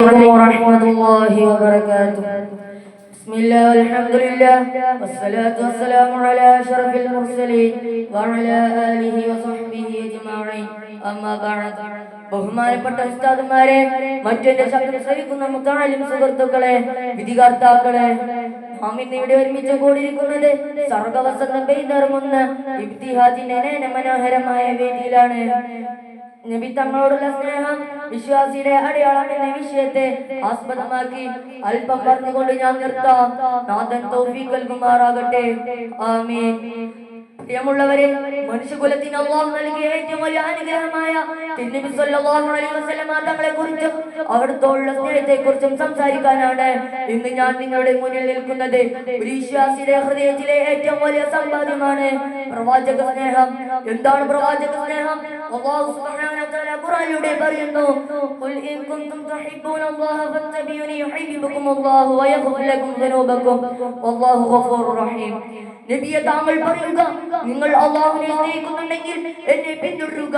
ورحمة الله وبركاته. بسم الله والحمد لله والصلاة والسلام على أشرف المرسلين وعلى آله وصحبه أجمعين. أما بعد. ബഹുമാനപ്പെട്ട ഉസ്താദുമാരെ, മറ്റെന്റെ ശബ്ദം ശ്രവിക്കുന്ന മുത്തഅല്ലിം സുഹൃത്തുക്കളെ, വിധികർത്താക്കളെ, നാം ഇന്ന് ഇവിടെ ഒരുമിച്ച് കൂടിയിരിക്കുന്നത് സർഗവസന്തം പെയ്തിറങ്ങുന്ന ഇബ്തിഹാജിന്റെ മനോഹരമായ വേദിയിലാണ്. നബി തങ്ങളോടുള്ള സ്നേഹം വിശ്വാസിയുടെ അടയാളം എന്ന വിഷയത്തെ ആസ്പദമാക്കി അല്പം പറഞ്ഞുകൊണ്ട് ഞാൻ നിർത്താം. നാഥൻ തൗഫീഖ് നൽകുമാറാകട്ടെ. ആമീൻ. പ്രിയമുള്ളവരെ, മനുഷ്യകുലത്തിന് അല്ലാഹു നൽകിയ ഏറ്റവും വലിയ അനുഗ്രഹമായ നബി സല്ലല്ലാഹു അലൈഹി വസല്ലം തങ്ങളെ കുറിച്ചും അവിടുത്തോടുള്ള സ്നേഹത്തെ കുറിച്ചും സംസാരിക്കാനാണ് ഇന്ന് ഞാൻ നിങ്ങളുടെ മുന്നിൽ നിൽക്കുന്നത്. ഒരു വിശ്വാസിയുടെ ഹൃദയത്തിലെ ഏറ്റവും വലിയ സമ്പാദ്യമാണ് പ്രവാചക സ്നേഹം. എന്താണ് പ്രവാചക സ്നേഹം? അല്ലാഹു സുബ്ഹാനഹു വ തആല ഖുർആനിലൂടെ പറയുന്നു, ഖുൽ ഇൻ കുൻതും തുഹിബ്ബൂനല്ലാഹ ഫത്തബിഊനി യുഹിബ്ബുകുമുല്ലാഹു വയഗ്ഫിർ ലക്കും ദുനൂബക്കും വല്ലാഹു ഗഫൂറുർ റഹീം. നബിയെ, താങ്കൾ പറയുക, നിങ്ങൾ അല്ലാഹുവിനെ സ്നേഹിക്കുന്നുണ്ടെങ്കിൽ എന്നെ പിന്തുടരുക,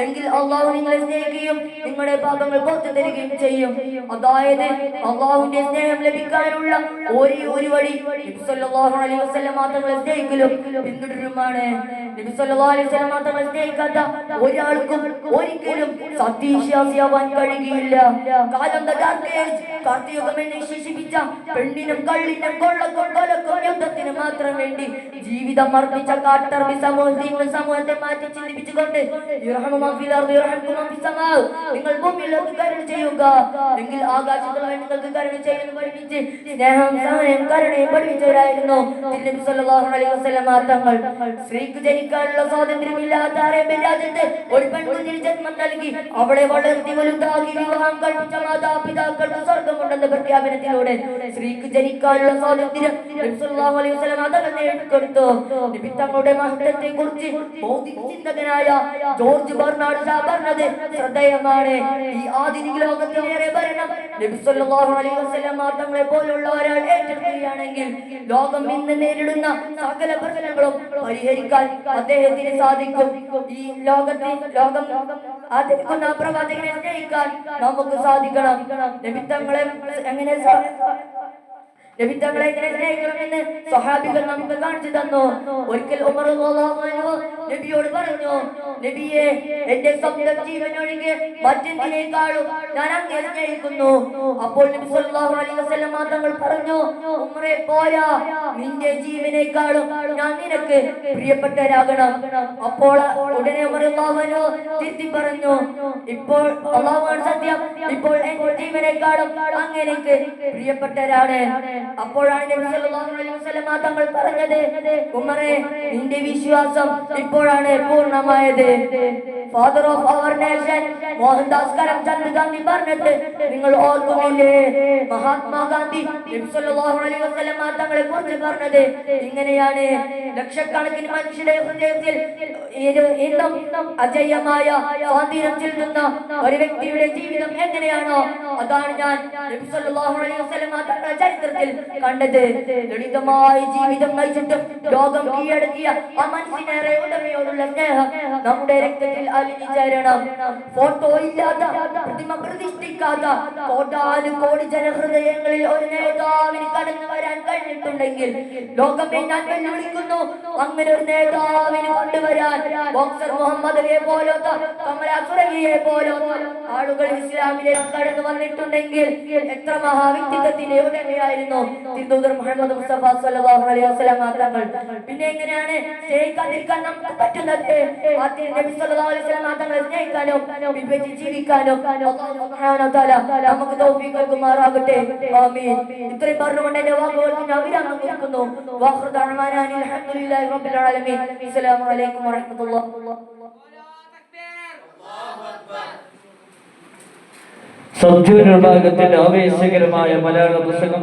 എങ്കിൽ അല്ലാഹു നിങ്ങളെ സ്നേഹിക്കുകയും നിങ്ങളുടെ പാപങ്ങൾ പുറത്തു തരികയും ചെയ്യും. അതായത് അല്ലാഹുവിന്റെ സ്നേഹം ലഭിക്കാനുള്ള ഒരേ ഒരു വഴി നബി സല്ലല്ലാഹു അലൈഹി വസല്ലം തങ്ങളെ സ്നേഹിക്കലും പിന്തുടരുമാണ്. നബി സല്ലല്ലാഹു അലൈഹി വസല്ലം തങ്ങളെ സ്നേഹിക്കാത്ത ഒരാൾക്കും ഒരിക്കലും സത്യവിശ്വാസിയാവാൻ കഴിയുകയില്ല. കാലം കാർത്തിയുഗം എന്ന് വിശേഷിപ്പിച്ച പെണ്ണിനും കള്ളിനും കൊള്ളക്കും കൊലക്കും യുദ്ധത്തിന് മാത്രം വേണ്ടി ജീവിതം അർപ്പിച്ച കാട്ടർബി സമൂഹത്തെ മാറ്റി ചിന്തിപ്പിച്ചുകൊണ്ട് നിങ്ങൾ ഭൂമിയിലേക്ക് കരുണ ചെയ്യുക, എങ്കിൽ ആകാശത്തുള്ള നിങ്ങൾക്ക് കരുണ ചെയ്യുന്നു പഠിപ്പിച്ച് സ്നേഹം സഹായം കരുണയും പഠിപ്പിച്ചവരായിരുന്നു നബി സല്ലല്ലാഹു അലൈഹി വസല്ലം തങ്ങൾ. സ്ത്രീക്ക് ജനിക്കാനുള്ള സ്വാതന്ത്ര്യമില്ലാത്ത അറേബ്യൻ രാജ്യത്ത് ഒരു പെൺകുഞ്ഞിന് ജന്മം നൽകി അവളെ വളർത്തി വലുതാക്കി വിവാഹം കഴിപ്പിച്ച മാതാപിതാക്കൾക്ക് സ്വർഗമുണ്ടെന്ന പ്രഖ്യാപനത്തിലൂടെ സ്ത്രീക്ക് ജനിക്കാനുള്ള സ്വാതന്ത്ര്യം നബി സല്ലല്ലാഹു അലൈഹി വസല്ലം തങ്ങൾ നേടിക്കൊടുത്തു. നബി തങ്ങളുടെ മഹത്വത്തെ കുറിച്ച് ബൗദ്ധിക ചിന്തകനായ ജോർജ് ബെർണാഡ് ഷാ പറഞ്ഞത് ശ്രദ്ധേയമാണ്. ഈ ആധുനിക ലോകത്തിലേറെ ഭരണം നബി സല്ലല്ലാഹു അലൈഹി വസല്ലം തങ്ങളെ പോലുള്ള ഒരാൾ ഏറ്റെടുക്കുകയാണെങ്കിൽ ലോകം ഇന്ന് നേരിടുന്ന സകല പ്രശ്നങ്ങളും പരിഹരിക്കാൻ അദ്ദേഹത്തിന് സാധിക്കും. ഈ ലോകം ആദരിക്കുന്ന പ്രവാചകനെ സ്നേഹിക്കാൻ നമുക്ക് സാധിക്കണം. നബി തങ്ങളെ എങ്ങനെ സ്നേഹിക്കണമെന്ന് സ്വഹാബികൾ നമുക്ക് കാണിച്ചു തന്നു. ഒരിക്കൽ ഉമർ റളിയല്ലാഹു അൻഹു നബിയോട് പറഞ്ഞു, നബിയെ, എന്റെ സ്വന്തം ജീവനൊഴികെ മറ്റെന്തിനേക്കാളും ഞാൻ അങ്ങയെ സ്നേഹിക്കുന്നു. അപ്പോൾ നബി സല്ലല്ലാഹു അലൈഹി വസല്ലം തങ്ങൾ പറഞ്ഞു, ഉമറേ, പോരാ, നിന്റെ ജീവനേക്കാളും ഞാൻ നിനക്ക് പ്രിയപ്പെട്ടവരാകണം. അപ്പോൾ ഉടനെ ഉമർ റളിയല്ലാഹു അൻഹു തിരുത്തി പറഞ്ഞു, ഇപ്പോൾ അല്ലാഹുവാണ് സത്യം, ഇപ്പോൾ എന്റെ ജീവനേക്കാളും അങ്ങേക്ക് പ്രിയപ്പെട്ടവരാണ്. അപ്പോഴാണ് നബി സല്ലല്ലാഹു അലൈഹി വസല്ലം തങ്ങൾ പറഞ്ഞത്, ഉമറേ, നിന്റെ വിശ്വാസം ഇപ്പോഴാണ് പൂർണ്ണമായത്. Father of our nation Mohandas Karamchand Gandhi പറഞ്ഞത് നിങ്ങൾ ഓർക്കുന്നില്ലേ? മഹാത്മാഗാന്ധി നബി സല്ലല്ലാഹു അലൈഹി വസല്ലം തങ്ങളെ കുറിച്ച് പറഞ്ഞത് ഇങ്ങനെയാണ്, ലക്ഷക്കണക്കിന് മനുഷ്യരുടെ ഹൃദയത്തിൽ അജയ്യമായ സ്വാധീനം ചെലുത്തുന്ന ഒരു വ്യക്തിയുടെ ജീവിതം എങ്ങനെയാണോ അതാണ് ഞാൻ നബി സല്ലല്ലാഹു അലൈഹി വസല്ലം തങ്ങളുടെ ചരിത്രത്തിൽ കണ്ടത്. ലളിതമായ ജീവിതം നയിച്ചിട്ടും ലോകം കീഴടക്കിയ ആ മനുഷ്യനേറെ ഉടമയോടുള്ള സ്നേഹം നമ്മുടെ രക്തത്തിൽ അലിഞ്ഞു ചേരണം. ഫോട്ടോ ഇല്ലാത്ത, പ്രതിമ പ്രതിഷ്ഠിക്കാത്ത കോടാനുകോടി ജനഹൃദയങ്ങളിൽ ഒരു നേതാവിന് കടന്നു വരാൻ കഴിഞ്ഞിട്ടുണ്ടെങ്കിൽ ലോകമേ ഞാൻ വെല്ലുവിളിക്കുന്നു, അങ്ങനെ ഒരു നേതാവിന് കൊണ്ടുവരാൻ ബോക്സർ മുഹമ്മദ് അലിയെ പോലത്തെ, കമല സുരയ്യയെ പോലത്തെ ആളുകൾ ഇസ്ലാമിലേക്ക് കടന്നു വന്നിട്ടുണ്ടെങ്കിൽ എത്ര മഹാവ്യക്തിത്വത്തിന്റെ ഉടമയായിരുന്നു തിരുദൂതർ മുഹമ്മദ് മുസ്തഫ സല്ലല്ലാഹു അലൈഹി വസല്ലം തങ്ങൾ. പിന്നെ എങ്ങനെയാണ് സ്നേഹിക്കാതിരിക്കാൻ നമുക്ക് പറ്റുന്നത്? നബി സല്ലല്ലാഹു അലൈഹി വസല്ലം തങ്ങളെ സ്നേഹിക്കാനും വിഭജിച്ച് ജീവിക്കാനും അല്ലാഹു സുബ്ഹാനഹു വ തആല നമുക്ക് തൗഫീഖ് നൽകുമാറാകട്ടെ. ആമീൻ. ഇത്രയും പറഞ്ഞുകൊണ്ട് എന്റെ വാക്കുകൾ ഞാൻ വിരാമം കുറിക്കുന്നു. വാഖിറു ദഅ്വാനാ അൽഹംദുലില്ലാഹി റബ്ബിൽ ആലമീൻ. അസ്സലാമു അലൈക്കും വറഹ്മത്തുള്ളാഹി. സബ്ജൂർ വിഭാഗത്തിന്റെ ആവേശകരമായ മലയാള പുസ്തകം